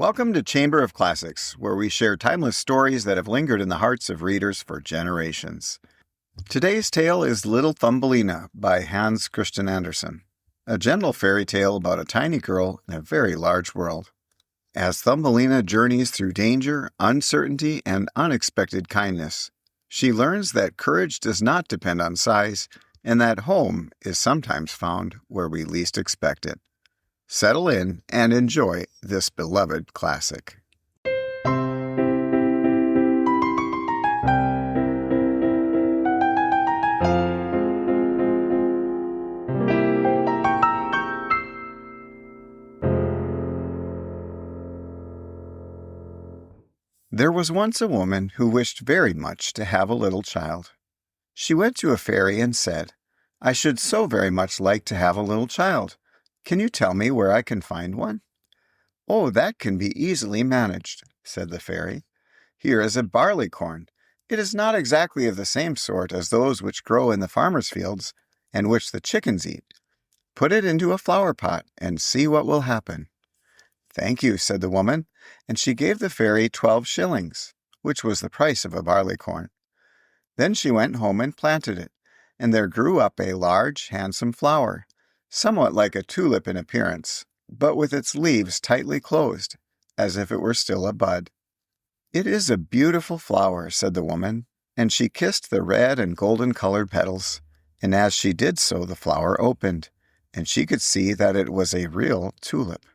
Welcome to Chamber of Classics, where we share timeless stories that have lingered in the hearts of readers for generations. Today's tale is Little Thumbelina by Hans Christian Andersen, a gentle fairy tale about a tiny girl in a very large world. As Thumbelina journeys through danger, uncertainty, and unexpected kindness, she learns that courage does not depend on size, and that home is sometimes found where we least expect it. Settle in and enjoy this beloved classic. There was once a woman who wished very much to have a little child. She went to a fairy and said, "I should so very much like to have a little child. Can you tell me where I can find one?" "Oh, that can be easily managed," said the fairy. "Here is a barleycorn. It is not exactly of the same sort as those which grow in the farmer's fields, and which the chickens eat. Put it into a flower pot and see what will happen." "Thank you," said the woman, and she gave the fairy 12 shillings, which was the price of a barleycorn. Then she went home and planted it, and there grew up a large, handsome flower, somewhat like a tulip in appearance, but with its leaves tightly closed, as if it were still a bud. "It is a beautiful flower," said the woman, and she kissed the red and golden-colored petals, and as she did so the flower opened, and she could see that it was a real tulip.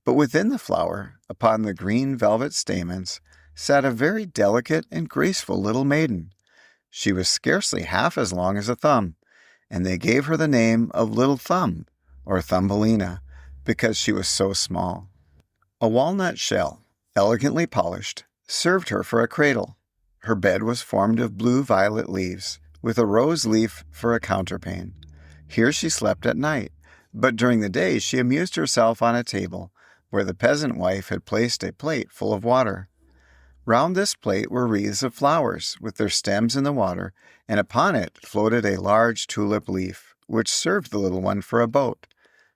But within the flower, upon the green velvet stamens, sat a very delicate and graceful little maiden. She was scarcely half as long as a thumb, and they gave her the name of Little Thumb, or Thumbelina, because she was so small. A walnut shell, elegantly polished, served her for a cradle. Her bed was formed of blue-violet leaves, with a rose leaf for a counterpane. Here she slept at night, but during the day she amused herself on a table, where the peasant wife had placed a plate full of water. Round this plate were wreaths of flowers, with their stems in the water, and upon it floated a large tulip leaf, which served the little one for a boat.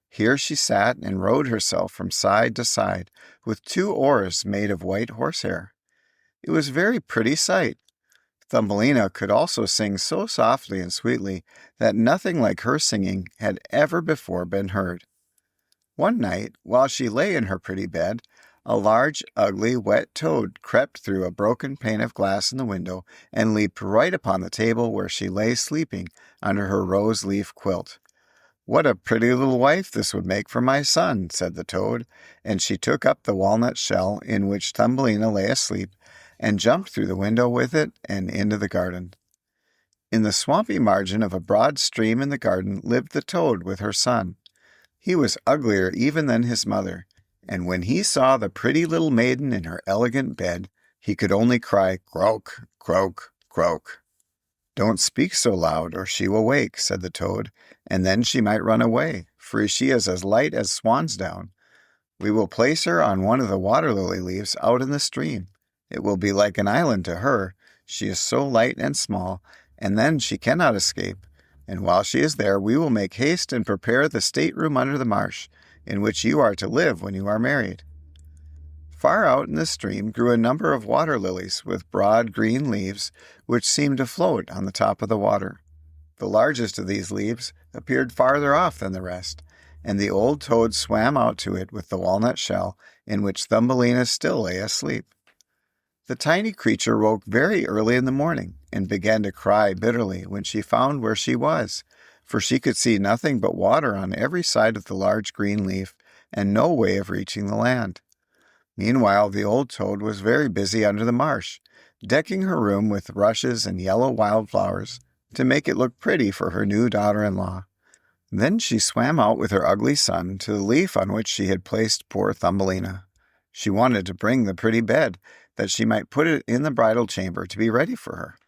Here she sat and rowed herself from side to side, with 2 oars made of white horsehair. It was a very pretty sight. Thumbelina could also sing so softly and sweetly that nothing like her singing had ever before been heard. One night, while she lay in her pretty bed, a large, ugly, wet toad crept through a broken pane of glass in the window and leaped right upon the table where she lay sleeping under her rose-leaf quilt. "What a pretty little wife this would make for my son," said the toad, and she took up the walnut shell in which Thumbelina lay asleep and jumped through the window with it and into the garden. In the swampy margin of a broad stream in the garden lived the toad with her son. He was uglier even than his mother, and when he saw the pretty little maiden in her elegant bed, he could only cry, "Croak, croak, croak." "Don't speak so loud, or she will wake," said the toad, "and then she might run away, for she is as light as swan's down. We will place her on one of the water lily leaves out in the stream. It will be like an island to her, she is so light and small, and then she cannot escape. And while she is there, we will make haste and prepare the stateroom under the marsh, in which you are to live when you are married." Far out in the stream grew a number of water lilies with broad green leaves, which seemed to float on the top of the water. The largest of these leaves appeared farther off than the rest, and the old toad swam out to it with the walnut shell, in which Thumbelina still lay asleep. The tiny creature woke very early in the morning, and began to cry bitterly when she found where she was, for she could see nothing but water on every side of the large green leaf, and no way of reaching the land. Meanwhile, the old toad was very busy under the marsh, decking her room with rushes and yellow wildflowers to make it look pretty for her new daughter-in-law. Then she swam out with her ugly son to the leaf on which she had placed poor Thumbelina. She wanted to bring the pretty bed, that she might put it in the bridal chamber to be ready for her.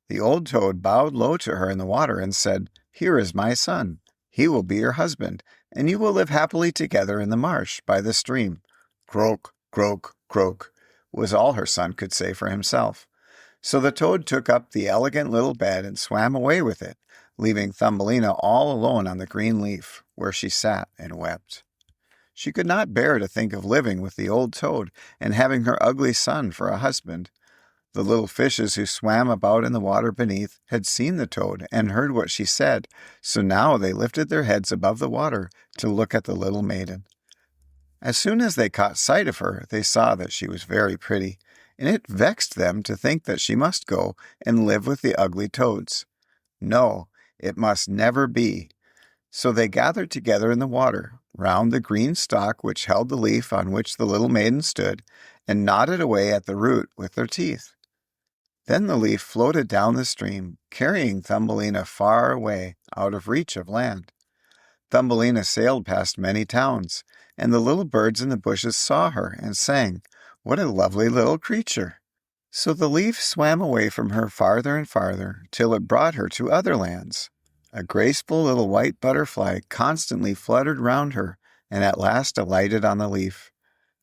The old toad bowed low to her in the water and said, "Here is my son. He will be your husband, and you will live happily together in the marsh by the stream." "Croak, croak, croak," was all her son could say for himself. So the toad took up the elegant little bed and swam away with it, leaving Thumbelina all alone on the green leaf, where she sat and wept. She could not bear to think of living with the old toad and having her ugly son for a husband. The little fishes who swam about in the water beneath had seen the toad and heard what she said, so now they lifted their heads above the water to look at the little maiden. As soon as they caught sight of her, they saw that she was very pretty, and it vexed them to think that she must go and live with the ugly toads. No, it must never be. So they gathered together in the water, round the green stalk which held the leaf on which the little maiden stood, and gnawed it away at the root with their teeth. Then the leaf floated down the stream, carrying Thumbelina far away, out of reach of land. Thumbelina sailed past many towns, and the little birds in the bushes saw her and sang, "What a lovely little creature!" So the leaf swam away from her farther and farther, till it brought her to other lands. A graceful little white butterfly constantly fluttered round her, and at last alighted on the leaf.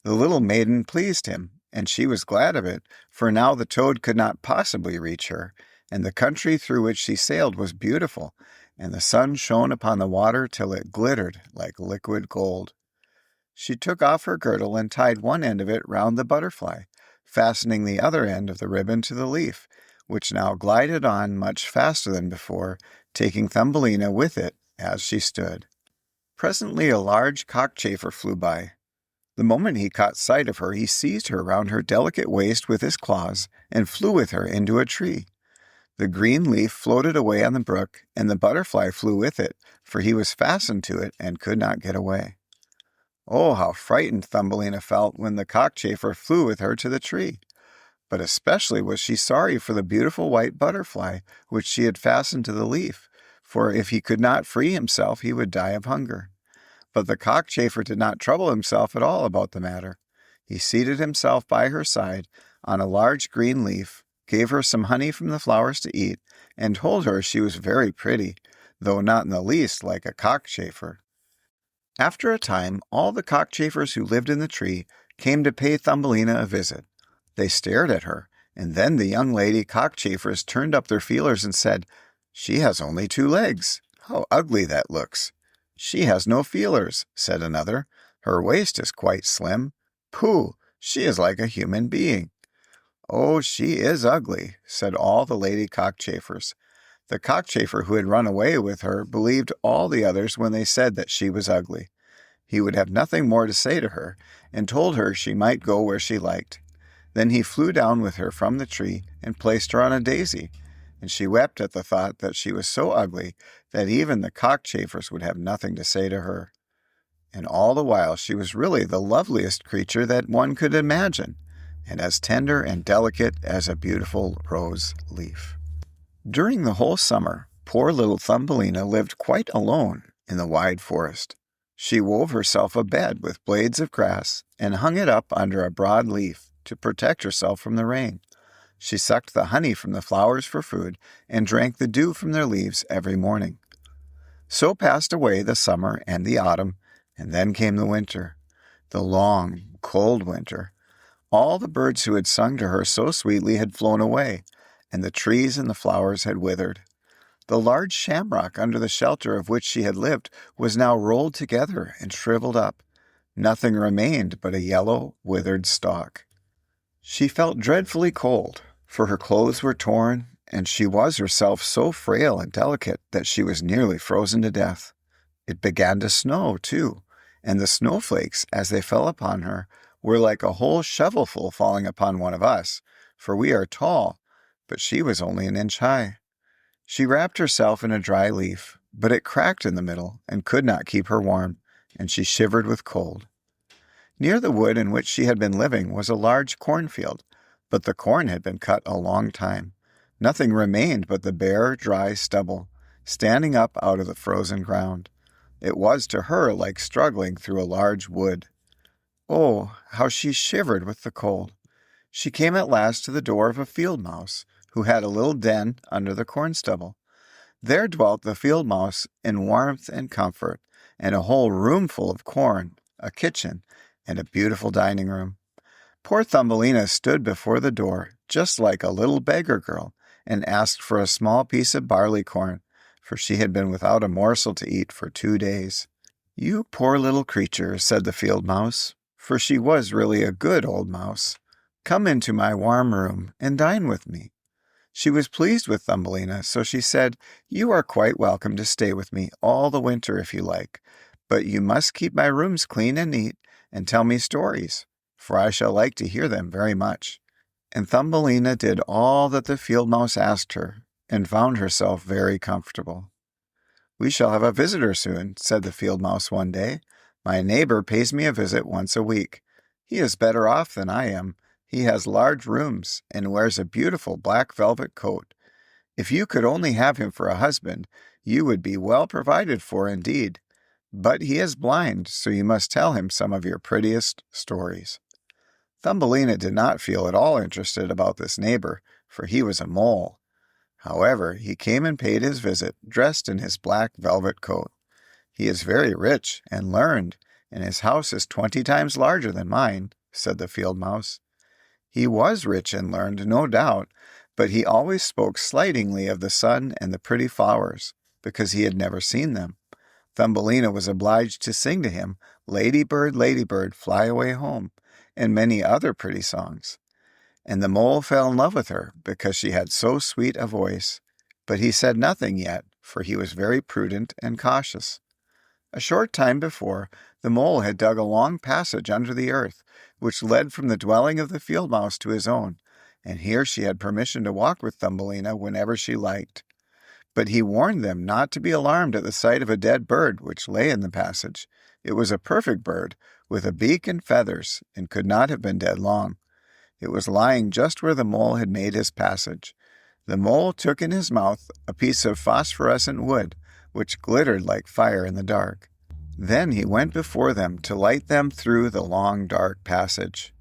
The little maiden pleased him, and she was glad of it, for now the toad could not possibly reach her, and the country through which she sailed was beautiful, and the sun shone upon the water till it glittered like liquid gold. She took off her girdle and tied one end of it round the butterfly, fastening the other end of the ribbon to the leaf, which now glided on much faster than before, taking Thumbelina with it as she stood. Presently a large cockchafer flew by. The moment he caught sight of her, he seized her round her delicate waist with his claws, and flew with her into a tree. The green leaf floated away on the brook, and the butterfly flew with it, for he was fastened to it and could not get away. Oh, how frightened Thumbelina felt when the cockchafer flew with her to the tree! But especially was she sorry for the beautiful white butterfly which she had fastened to the leaf, for if he could not free himself he would die of hunger. But the cockchafer did not trouble himself at all about the matter. He seated himself by her side on a large green leaf, gave her some honey from the flowers to eat, and told her she was very pretty, though not in the least like a cockchafer. After a time, all the cockchafers who lived in the tree came to pay Thumbelina a visit. They stared at her, and then the young lady cockchafers turned up their feelers and said, "She has only 2 legs. How ugly that looks!" "She has no feelers," said another. "Her waist is quite slim. Pooh! She is like a human being." "Oh, she is ugly," said all the lady cockchafers. The cockchafer who had run away with her believed all the others when they said that she was ugly. He would have nothing more to say to her, and told her she might go where she liked. Then he flew down with her from the tree and placed her on a daisy, and she wept at the thought that she was so ugly that even the cockchafers would have nothing to say to her. And all the while she was really the loveliest creature that one could imagine, and as tender and delicate as a beautiful rose leaf. During the whole summer, poor little Thumbelina lived quite alone in the wide forest. She wove herself a bed with blades of grass and hung it up under a broad leaf to protect herself from the rain. She sucked the honey from the flowers for food and drank the dew from their leaves every morning. So passed away the summer and the autumn, and then came the winter, the long, cold winter. All the birds who had sung to her so sweetly had flown away, and the trees and the flowers had withered. The large shamrock under the shelter of which she had lived was now rolled together and shriveled up. Nothing remained but a yellow, withered stalk. She felt dreadfully cold, for her clothes were torn, and she was herself so frail and delicate that she was nearly frozen to death. It began to snow, too, and the snowflakes, as they fell upon her, were like a whole shovelful falling upon one of us, for we are tall, but she was only an inch high. She wrapped herself in a dry leaf, but it cracked in the middle and could not keep her warm, and she shivered with cold. Near the wood in which she had been living was a large cornfield, but the corn had been cut a long time. Nothing remained but the bare, dry stubble, standing up out of the frozen ground. It was to her like struggling through a large wood. Oh, how she shivered with the cold! She came at last to the door of a field mouse, who had a little den under the corn stubble. There dwelt the field mouse in warmth and comfort, and a whole room full of corn, a kitchen, and a beautiful dining room. Poor Thumbelina stood before the door, just like a little beggar girl, and asked for a small piece of barley corn, for she had been without a morsel to eat for 2 days. "You poor little creature," said the field mouse, for she was really a good old mouse. "Come into my warm room and dine with me." She was pleased with Thumbelina, so she said, "You are quite welcome to stay with me all the winter if you like, but you must keep my rooms clean and neat and tell me stories, for I shall like to hear them very much." And Thumbelina did all that the field mouse asked her, and found herself very comfortable. "We shall have a visitor soon," said the field mouse one day. "My neighbor pays me a visit once a week. He is better off than I am. He has large rooms and wears a beautiful black velvet coat. If you could only have him for a husband, you would be well provided for indeed. But he is blind, so you must tell him some of your prettiest stories." Thumbelina did not feel at all interested about this neighbor, for he was a mole. However, he came and paid his visit, dressed in his black velvet coat. "He is very rich and learned, and his house is 20 times larger than mine," said the field mouse. He was rich and learned, no doubt, but he always spoke slightingly of the sun and the pretty flowers, because he had never seen them. Thumbelina was obliged to sing to him, "Lady bird, fly away home," and many other pretty songs. And the mole fell in love with her because she had so sweet a voice, but he said nothing yet, for he was very prudent and cautious. A short time before, the mole had dug a long passage under the earth, which led from the dwelling of the field mouse to his own, and here she had permission to walk with Thumbelina whenever she liked. But he warned them not to be alarmed at the sight of a dead bird which lay in the passage. It was a perfect bird, with a beak and feathers, and could not have been dead long. It was lying just where the mole had made his passage. The mole took in his mouth a piece of phosphorescent wood, which glittered like fire in the dark. Then he went before them to light them through the long dark passage.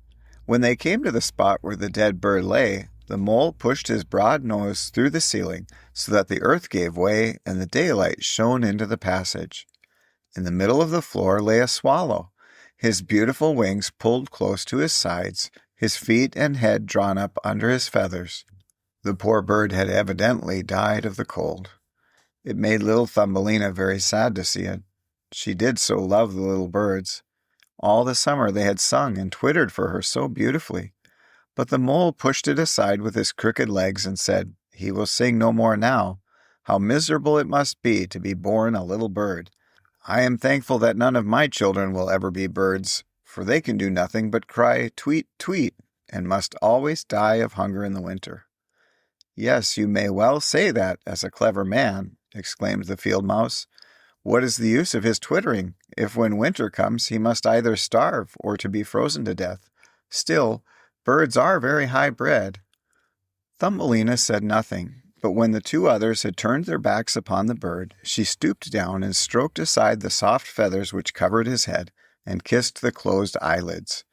When they came to the spot where the dead bird lay, the mole pushed his broad nose through the ceiling so that the earth gave way and the daylight shone into the passage. In the middle of the floor lay a swallow, his beautiful wings pulled close to his sides, his feet and head drawn up under his feathers. The poor bird had evidently died of the cold. It made little Thumbelina very sad to see it. She did so love the little birds. All the summer they had sung and twittered for her so beautifully. But the mole pushed it aside with his crooked legs and said, "He will sing no more now. How miserable it must be to be born a little bird. I am thankful that none of my children will ever be birds, for they can do nothing but cry tweet, tweet, and must always die of hunger in the winter." "Yes, you may well say that, as a clever man," exclaimed the field mouse. "What is the use of his twittering, if when winter comes he must either starve or to be frozen to death? Still, birds are very high bred." Thumbelina said nothing, but when the two others had turned their backs upon the bird, she stooped down and stroked aside the soft feathers which covered his head, and kissed the closed eyelids.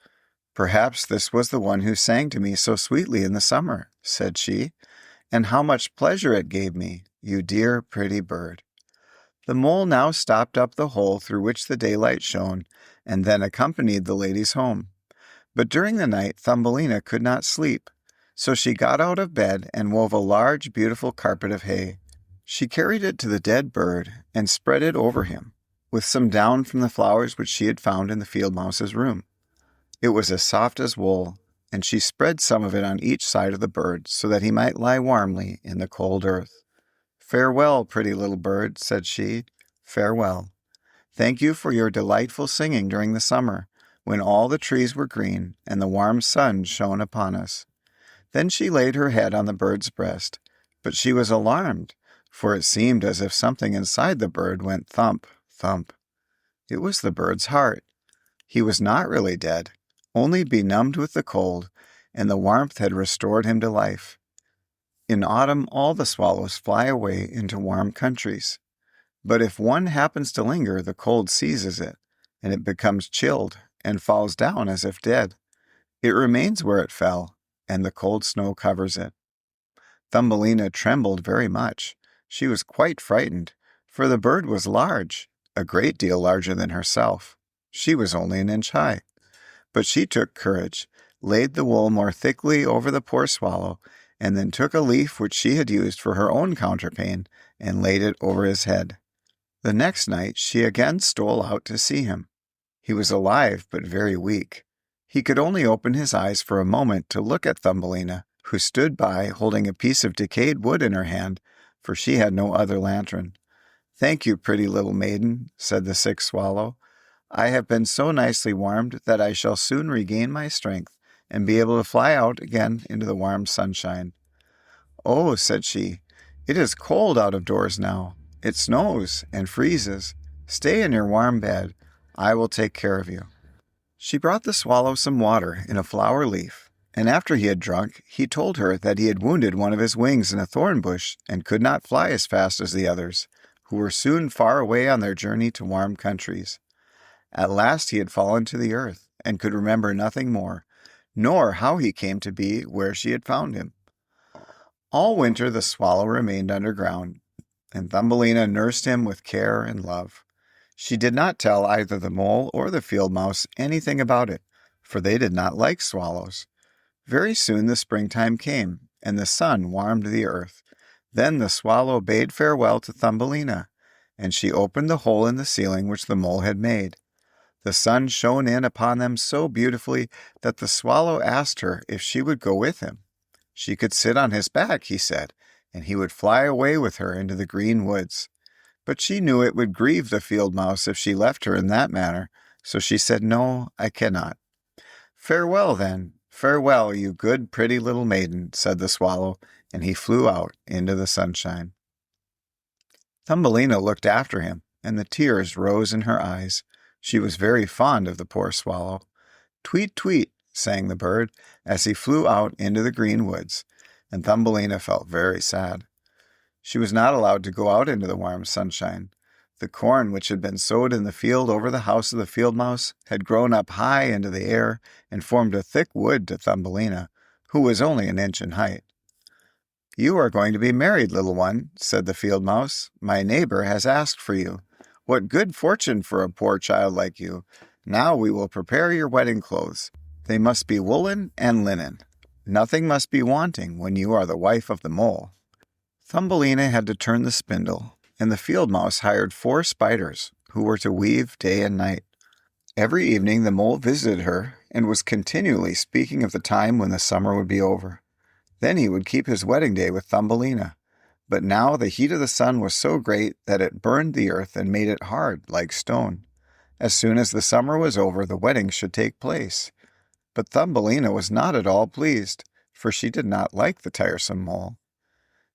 "Perhaps this was the one who sang to me so sweetly in the summer," said she, "and how much pleasure it gave me, you dear pretty bird." The mole now stopped up the hole through which the daylight shone, and then accompanied the ladies home. But during the night Thumbelina could not sleep, so she got out of bed and wove a large, beautiful carpet of hay. She carried it to the dead bird and spread it over him, with some down from the flowers which she had found in the field mouse's room. It was as soft as wool, and she spread some of it on each side of the bird so that he might lie warmly in the cold earth. "Farewell, pretty little bird," said she. "Farewell. Thank you for your delightful singing during the summer, when all the trees were green and the warm sun shone upon us." Then she laid her head on the bird's breast, but she was alarmed, for it seemed as if something inside the bird went thump, thump. It was the bird's heart. He was not really dead, only benumbed with the cold, and the warmth had restored him to life. In autumn all the swallows fly away into warm countries. But if one happens to linger, the cold seizes it, and it becomes chilled and falls down as if dead. It remains where it fell, and the cold snow covers it. Thumbelina trembled very much. She was quite frightened, for the bird was large, a great deal larger than herself. She was only an inch high. But she took courage, laid the wool more thickly over the poor swallow, and then took a leaf which she had used for her own counterpane and laid it over his head. The next night she again stole out to see him. He was alive but very weak. He could only open his eyes for a moment to look at Thumbelina, who stood by holding a piece of decayed wood in her hand, for she had no other lantern. "Thank you, pretty little maiden," said the sick swallow. "I have been so nicely warmed that I shall soon regain my strength and be able to fly out again into the warm sunshine." "Oh," said she, "it is cold out of doors now. It snows and freezes. Stay in your warm bed. I will take care of you." She brought the swallow some water in a flower leaf, and after he had drunk, he told her that he had wounded one of his wings in a thorn bush and could not fly as fast as the others, who were soon far away on their journey to warm countries. At last he had fallen to the earth, and could remember nothing more, nor how he came to be where she had found him. All winter the swallow remained underground, and Thumbelina nursed him with care and love. She did not tell either the mole or the field mouse anything about it, for they did not like swallows. Very soon the springtime came, and the sun warmed the earth. Then the swallow bade farewell to Thumbelina, and she opened the hole in the ceiling which the mole had made. The sun shone in upon them so beautifully that the swallow asked her if she would go with him. She could sit on his back, he said, and he would fly away with her into the green woods. But she knew it would grieve the field mouse if she left her in that manner, so she said, "No, I cannot." "Farewell, then, farewell, you good pretty little maiden," said the swallow, and he flew out into the sunshine. Thumbelina looked after him, and the tears rose in her eyes. She was very fond of the poor swallow. "Tweet, tweet," sang the bird, as he flew out into the green woods, and Thumbelina felt very sad. She was not allowed to go out into the warm sunshine. The corn which had been sowed in the field over the house of the field mouse had grown up high into the air and formed a thick wood to Thumbelina, who was only an inch in height. "You are going to be married, little one," said the field mouse. "My neighbor has asked for you. What good fortune for a poor child like you. Now we will prepare your wedding clothes. They must be woolen and linen. Nothing must be wanting when you are the wife of the mole." Thumbelina had to turn the spindle, and the field mouse hired 4 spiders, who were to weave day and night. Every evening the mole visited her, and was continually speaking of the time when the summer would be over. Then he would keep his wedding day with Thumbelina. But now the heat of the sun was so great that it burned the earth and made it hard, like stone. As soon as the summer was over, the wedding should take place. But Thumbelina was not at all pleased, for she did not like the tiresome mole.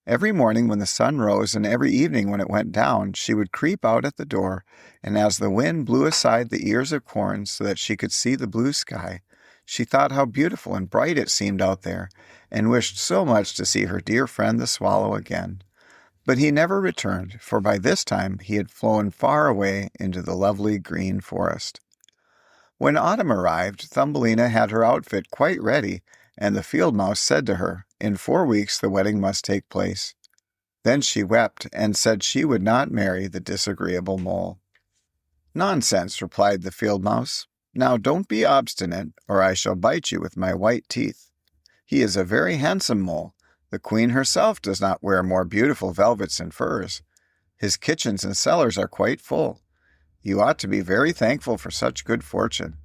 Every morning when the sun rose and every evening when it went down, she would creep out at the door, and as the wind blew aside the ears of corn so that she could see the blue sky, she thought how beautiful and bright it seemed out there, and wished so much to see her dear friend the swallow again. But he never returned, for by this time he had flown far away into the lovely green forest. When autumn arrived, Thumbelina had her outfit quite ready, and the field mouse said to her, "In 4 weeks the wedding must take place." Then she wept and said she would not marry the disagreeable mole. "Nonsense," replied the field mouse. "Now don't be obstinate, or I shall bite you with my white teeth. He is a very handsome mole. The queen herself does not wear more beautiful velvets and furs. His kitchens and cellars are quite full. You ought to be very thankful for such good fortune."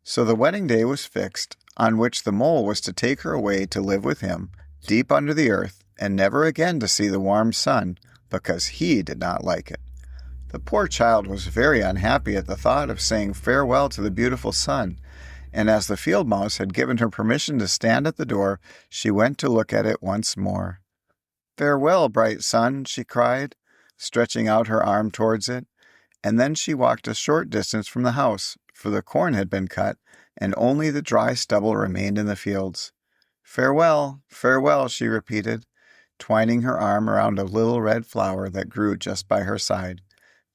So the wedding day was fixed, on which the mole was to take her away to live with him, deep under the earth, and never again to see the warm sun, because he did not like it. The poor child was very unhappy at the thought of saying farewell to the beautiful sun, and as the field mouse had given her permission to stand at the door, she went to look at it once more. "Farewell, bright sun," she cried, stretching out her arm towards it, and then she walked a short distance from the house, for the corn had been cut, and only the dry stubble remained in the fields. "Farewell, farewell," she repeated, twining her arm around a little red flower that grew just by her side.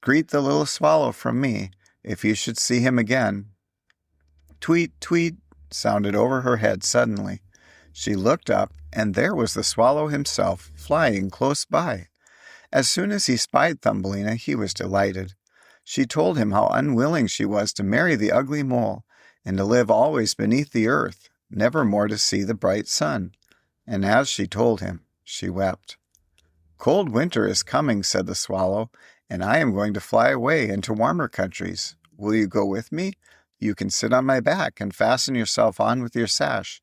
"Greet the little swallow from me, if you should see him again." Tweet, tweet, sounded over her head suddenly. She looked up, and there was the swallow himself, flying close by. As soon as he spied Thumbelina, he was delighted. She told him how unwilling she was to marry the ugly mole, and to live always beneath the earth, never more to see the bright sun. And as she told him, she wept. "Cold winter is coming," said the swallow, and I am going to fly away into warmer countries. Will you go with me? You can sit on my back and fasten yourself on with your sash.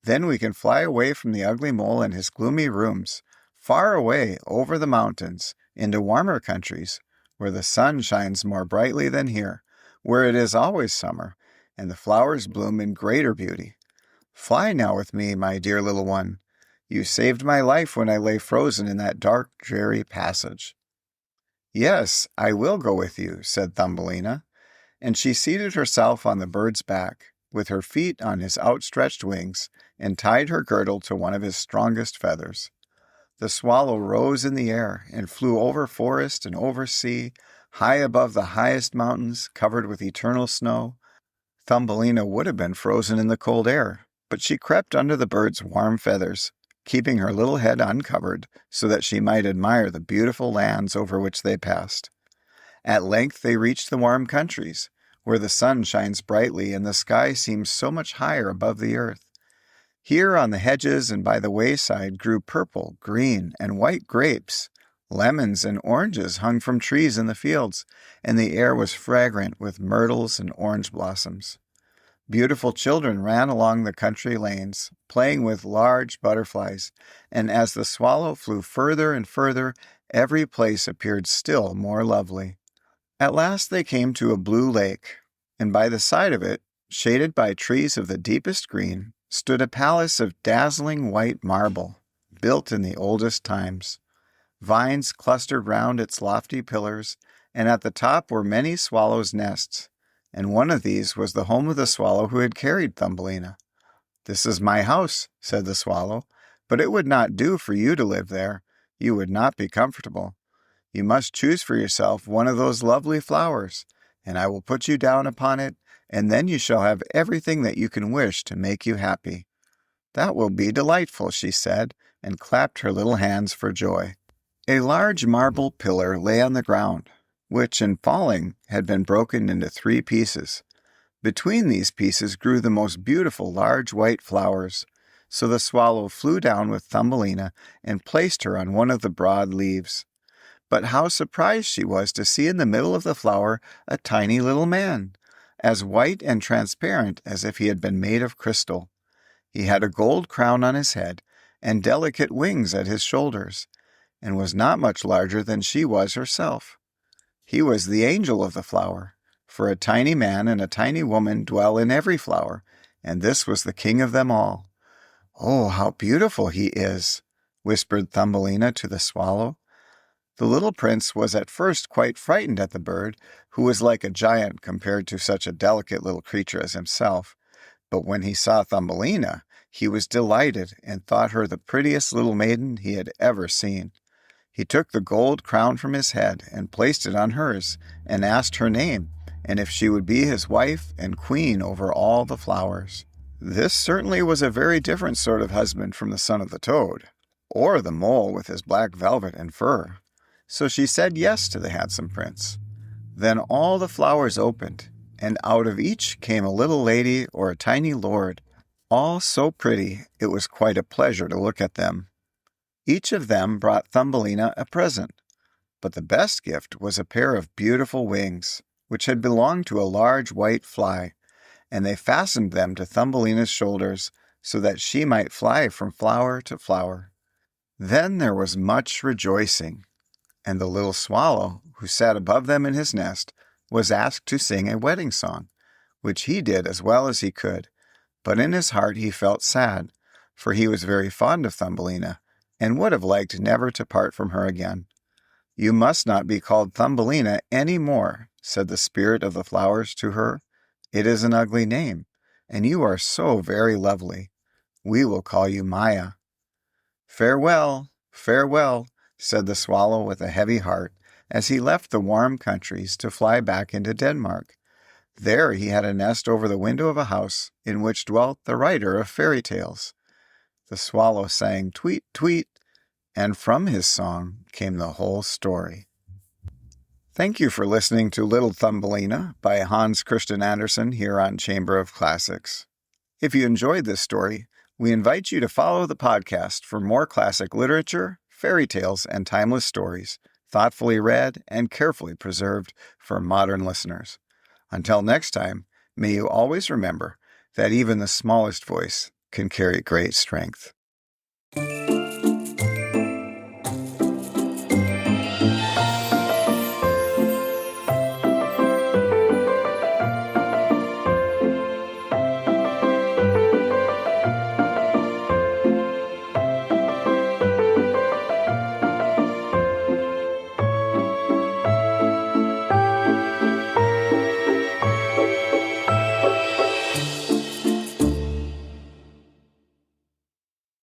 Then we can fly away from the ugly mole and his gloomy rooms, far away over the mountains, into warmer countries, where the sun shines more brightly than here, where it is always summer, and the flowers bloom in greater beauty. Fly now with me, my dear little one. You saved my life when I lay frozen in that dark, dreary passage." "Yes, I will go with you," said Thumbelina, and she seated herself on the bird's back, with her feet on his outstretched wings, and tied her girdle to one of his strongest feathers. The swallow rose in the air and flew over forest and over sea, high above the highest mountains, covered with eternal snow. Thumbelina would have been frozen in the cold air, but she crept under the bird's warm feathers, keeping her little head uncovered so that she might admire the beautiful lands over which they passed. At length they reached the warm countries, where the sun shines brightly and the sky seems so much higher above the earth. Here on the hedges and by the wayside grew purple, green, and white grapes. Lemons and oranges hung from trees in the fields, and the air was fragrant with myrtles and orange blossoms. Beautiful children ran along the country lanes, playing with large butterflies, and as the swallow flew further and further, every place appeared still more lovely. At last they came to a blue lake, and by the side of it, shaded by trees of the deepest green, stood a palace of dazzling white marble, built in the oldest times. Vines clustered round its lofty pillars, and at the top were many swallows' nests, and one of these was the home of the swallow who had carried Thumbelina. "This is my house," said the swallow, "but it would not do for you to live there. You would not be comfortable. You must choose for yourself one of those lovely flowers, and I will put you down upon it, and then you shall have everything that you can wish to make you happy." "That will be delightful," she said, and clapped her little hands for joy. A large marble pillar lay on the ground, which, in falling, had been broken into 3 pieces. Between these pieces grew the most beautiful large white flowers, so the swallow flew down with Thumbelina and placed her on one of the broad leaves. But how surprised she was to see in the middle of the flower a tiny little man, as white and transparent as if he had been made of crystal. He had a gold crown on his head and delicate wings at his shoulders, and was not much larger than she was herself. He was the angel of the flower, for a tiny man and a tiny woman dwell in every flower, and this was the king of them all. "Oh, how beautiful he is," whispered Thumbelina to the swallow. The little prince was at first quite frightened at the bird, who was like a giant compared to such a delicate little creature as himself. But when he saw Thumbelina, he was delighted and thought her the prettiest little maiden he had ever seen. He took the gold crown from his head and placed it on hers, and asked her name, and if she would be his wife and queen over all the flowers. This certainly was a very different sort of husband from the son of the toad, or the mole with his black velvet and fur. So she said yes to the handsome prince. Then all the flowers opened, and out of each came a little lady or a tiny lord, all so pretty it was quite a pleasure to look at them. Each of them brought Thumbelina a present, but the best gift was a pair of beautiful wings, which had belonged to a large white fly, and they fastened them to Thumbelina's shoulders so that she might fly from flower to flower. Then there was much rejoicing, and the little swallow, who sat above them in his nest, was asked to sing a wedding song, which he did as well as he could, but in his heart he felt sad, for he was very fond of Thumbelina, and would have liked never to part from her again. "You must not be called Thumbelina any more," said the spirit of the flowers to her. "It is an ugly name, and you are so very lovely. We will call you Maya." "Farewell, farewell," said the swallow with a heavy heart, as he left the warm countries to fly back into Denmark. There he had a nest over the window of a house in which dwelt the writer of fairy tales. The swallow sang tweet, tweet, and from his song came the whole story. Thank you for listening to Little Thumbelina by Hans Christian Andersen here on Chamber of Classics. If you enjoyed this story, we invite you to follow the podcast for more classic literature, fairy tales, and timeless stories. thoughtfully read and carefully preserved for modern listeners. Until next time, may you always remember that even the smallest voice can carry great strength.